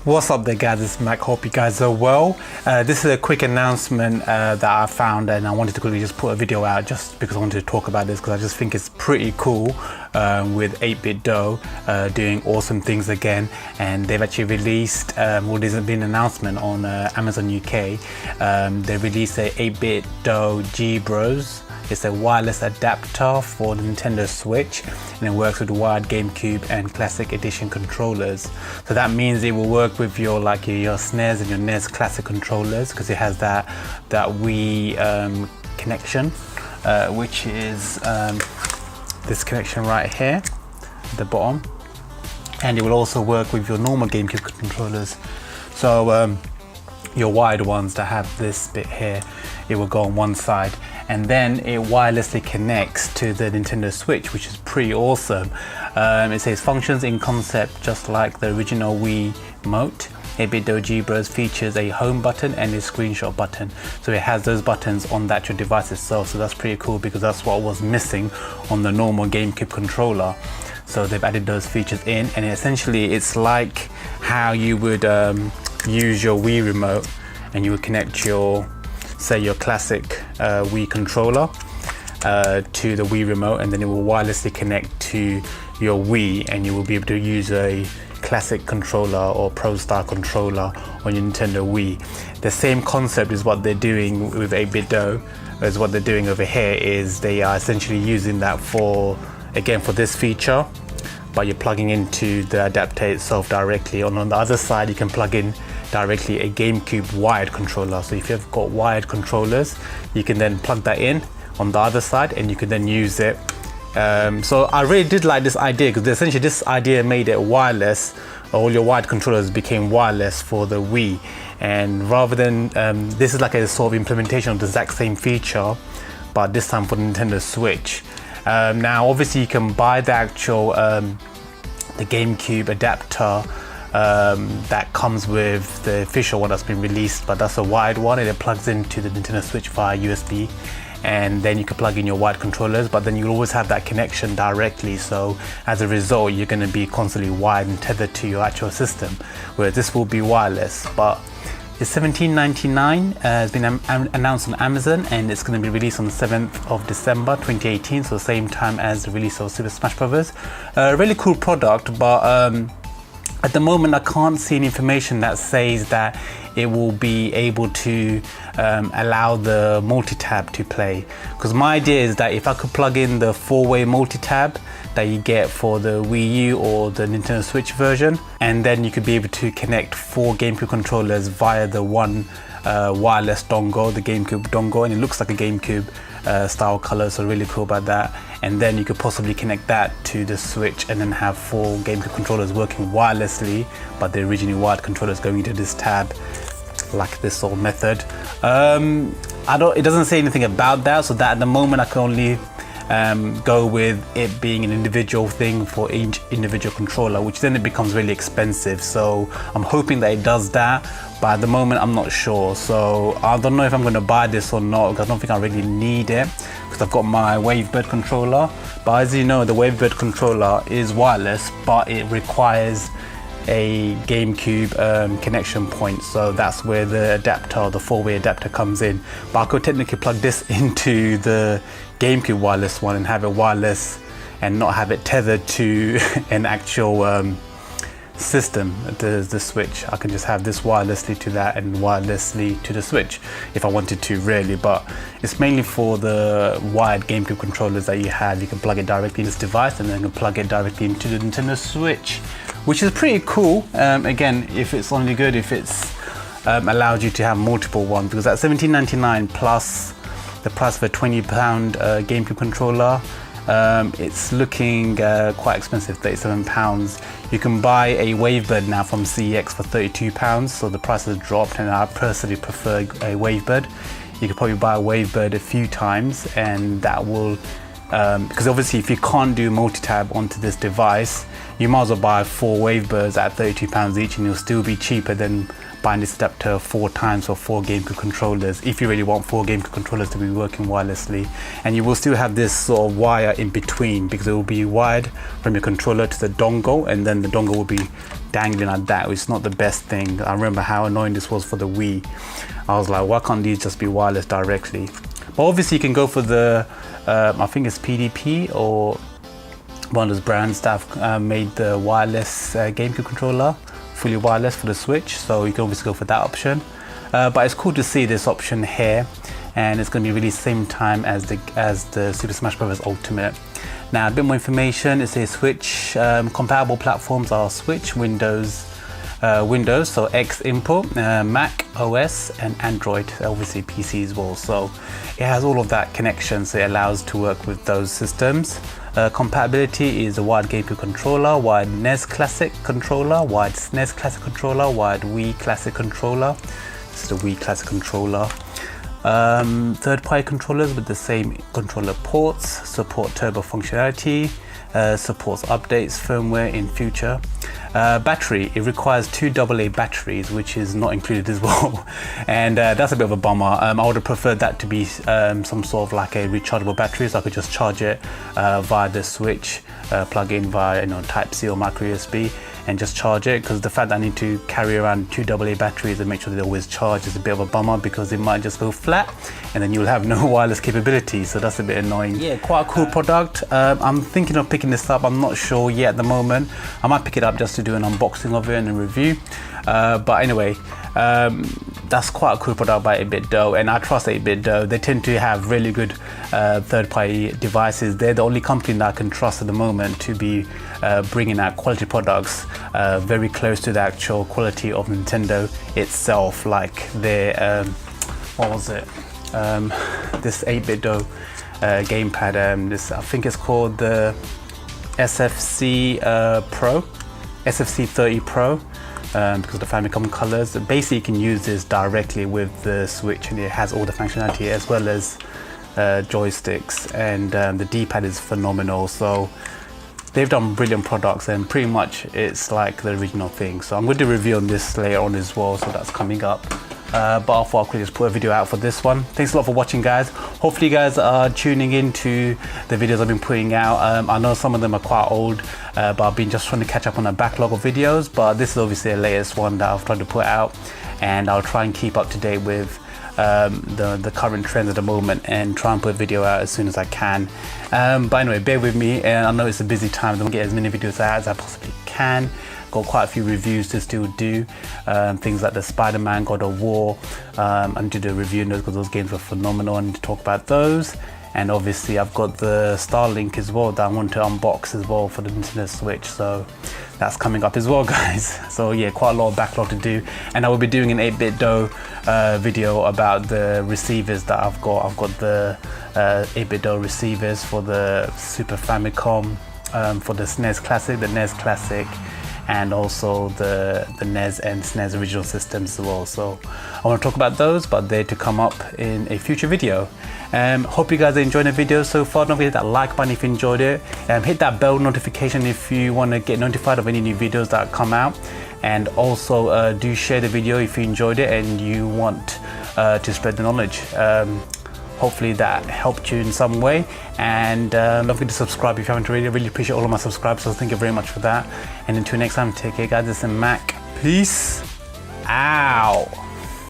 What's up there guys, it's Mac, hope you guys are well. This is a quick announcement that I found, and I wanted to quickly just put a video out just because I wanted to talk about this because I just think it's pretty cool with 8Bitdo doing awesome things again. And they've actually released, well, there's been an announcement on Amazon UK. They released a 8Bitdo G Bros. It's a wireless adapter for the Nintendo Switch, and it works with wired GameCube and Classic Edition controllers. So that means it will work with your your SNES and your NES Classic controllers because it has that Wii connection, which is this connection right here at the bottom, and it will also work with your normal GameCube controllers. So your wired ones that have this bit here, it will go on one side, and then it wirelessly connects to the Nintendo Switch, which is pretty awesome. It says functions in concept just like the original Wii Remote. 8Bitdo G Bros features a home button and a screenshot button, so it has those buttons on the actual device itself. So that's pretty cool because that's what was missing on the normal GameCube controller. So they've added those features in, and essentially it's like how you would use your Wii Remote, and you would connect your, say, your classic Wii controller to the Wii Remote, and then it will wirelessly connect to your Wii, and you will be able to use a classic controller or Pro Star controller on your Nintendo Wii. The same concept is what they're doing with 8Bitdo, is what they're doing over here, is they are essentially using that for, again, for this feature, but you're plugging into the adapter itself directly. On the other side, you can plug in directly a GameCube wired controller. So if you've got wired controllers, you can then plug that in on the other side, and you can then use it. So I really did like this idea because essentially this idea made it wireless. All your wired controllers became wireless for the Wii, and rather than this is like a sort of implementation of the exact same feature, but this time for the Nintendo Switch. Now obviously you can buy the actual the GameCube adapter that comes with the official one that's been released, but that's a wired one, and it plugs into the Nintendo Switch via USB, and then you can plug in your wired controllers, but then you'll always have that connection directly. So as a result, you're going to be constantly wired and tethered to your actual system, whereas this will be wireless. But it's $17.99, has been announced on Amazon, and it's going to be released on the 7th of December 2018, so the same time as the release of Super Smash Bros. Really cool product, but at the moment I can't see any information that says that it will be able to allow the multi-tab to play. Because my idea is that if I could plug in the 4-way multi-tab that you get for the Wii U or the Nintendo Switch version, and then you could be able to connect 4 GameCube controllers via the one wireless dongle, the GameCube dongle, and it looks like a GameCube style color, so really cool about that. And then you could possibly connect that to the Switch and then have 4 GameCube controllers working wirelessly, but the originally wired controllers going into this tab, like this sort of method. It doesn't say anything about that, so that at the moment I can only go with it being an individual thing for each individual controller, which then it becomes really expensive. So I'm hoping that it does that, but at the moment I'm not sure. So I don't know if I'm going to buy this or not, because I don't think I really need it, because I've got my Wavebird controller. But as you know, the Wavebird controller is wireless, but it requires a GameCube connection point, so that's where the adapter, the 4-way adapter, comes in. But I could technically plug this into the GameCube wireless one and have it wireless and not have it tethered to an actual system, the Switch. I can just have this wirelessly to that and wirelessly to the Switch if I wanted to, really. But it's mainly for the wired GameCube controllers that you have. You can plug it directly in this device, and then you can plug it directly into the Nintendo Switch, which is pretty cool. Again, if it's only good if it's allowed you to have multiple ones, because at $17.99 plus the price of a £20 GameCube controller, it's looking quite expensive, £37. You can buy a Wavebird now from CEX for £32, so the price has dropped, and I personally prefer a Wavebird. You could probably buy a Wavebird a few times, and that will because obviously if you can't do multi-tab onto this device, you might as well buy 4 Wavebirds at £32 each, and you'll still be cheaper than buying this adapter 4 times for 4 GameCube controllers, if you really want 4 GameCube controllers to be working wirelessly. And you will still have this sort of wire in between, because it will be wired from your controller to the dongle, and then the dongle will be dangling like that, which is not the best thing. I remember how annoying this was for the Wii. I was like, why can't these just be wireless directly? But obviously you can go for the I think it's PDP or one of those brands that have made the wireless GameCube controller fully wireless for the Switch, so you can obviously go for that option. But it's cool to see this option here, and it's going to be released same time as the Super Smash Bros. Ultimate. Now, a bit more information. It says Switch compatible platforms are Switch, Windows, so X input, Mac OS, and Android, obviously PC as well. So it has all of that connection, so it allows to work with those systems. Compatibility is a wired GameCube controller, wired NES Classic controller, wired SNES Classic controller, wired Wii Classic controller. This is the Wii Classic controller. Third-party controllers with the same controller ports, support turbo functionality, supports updates firmware in future. Battery, it requires 2 AA batteries, which is not included as well, and that's a bit of a bummer. I would have preferred that to be some sort of like a rechargeable battery, so I could just charge it via the Switch, plug in via Type-C or micro USB, and just charge it, because the fact that I need to carry around 2 AA batteries and make sure they always charge is a bit of a bummer, because it might just go flat and then you'll have no wireless capability, so that's a bit annoying. Yeah, quite a cool product. I'm thinking of picking this up. I'm not sure yet at the moment. I might pick it up just to do an unboxing of it and a review, but anyway, that's quite a cool product by 8Bitdo, and I trust 8Bitdo. They tend to have really good third-party devices. They're the only company that I can trust at the moment to be bringing out quality products very close to the actual quality of Nintendo itself, like their what was it, this 8Bitdo gamepad, this, I think it's called the SFC Pro, SFC 30 Pro, because of the Famicom colors. Basically you can use this directly with the Switch, and it has all the functionality as well as joysticks, and the D-pad is phenomenal. So they've done brilliant products, and pretty much it's like the original thing. So I'm going to do a review on this later on as well, so that's coming up. But I thought I could just put a video out for this one. Thanks a lot for watching, guys. Hopefully you guys are tuning into the videos I've been putting out. I know some of them are quite old, but I've been just trying to catch up on a backlog of videos, but this is obviously the latest one that I've tried to put out, and I'll try and keep up to date with the current trends at the moment, and try and put a video out as soon as I can. But anyway, bear with me, and I know it's a busy time. I'm gonna get as many videos out as I possibly can. Got quite a few reviews to still do, things like the Spider-Man, God of War. I need to do a review on those because those games were phenomenal. I need to talk about those. And obviously I've got the Starlink as well that I want to unbox as well for the Nintendo Switch, so that's coming up as well, guys. So yeah, quite a lot of backlog to do, and I will be doing an 8Bitdo video about the receivers that I've got. I've got the 8Bitdo receivers for the Super Famicom, for the SNES Classic, the NES Classic, and also the NES and SNES original systems as well. So I want to talk about those, but they're to come up in a future video. Hope you guys are enjoying the video so far. Don't forget that like button if you enjoyed it. Hit that bell notification if you want to get notified of any new videos that come out. And also do share the video if you enjoyed it and you want to spread the knowledge. Hopefully that helped you in some way, and don't forget to subscribe if you haven't already. I really appreciate all of my subscribers, so thank you very much for that. And until next time, take care, guys. This is Mac. Peace out.